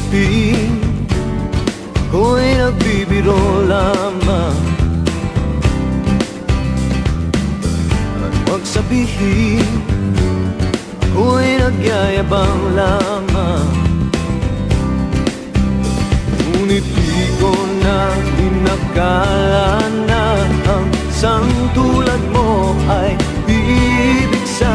isipin ako'y nagbibiro lamang, at huwag sabihin ako'y nagyayabang lamang. Ngunit di ko na inakala na ang isang tulad mo ay ibig sa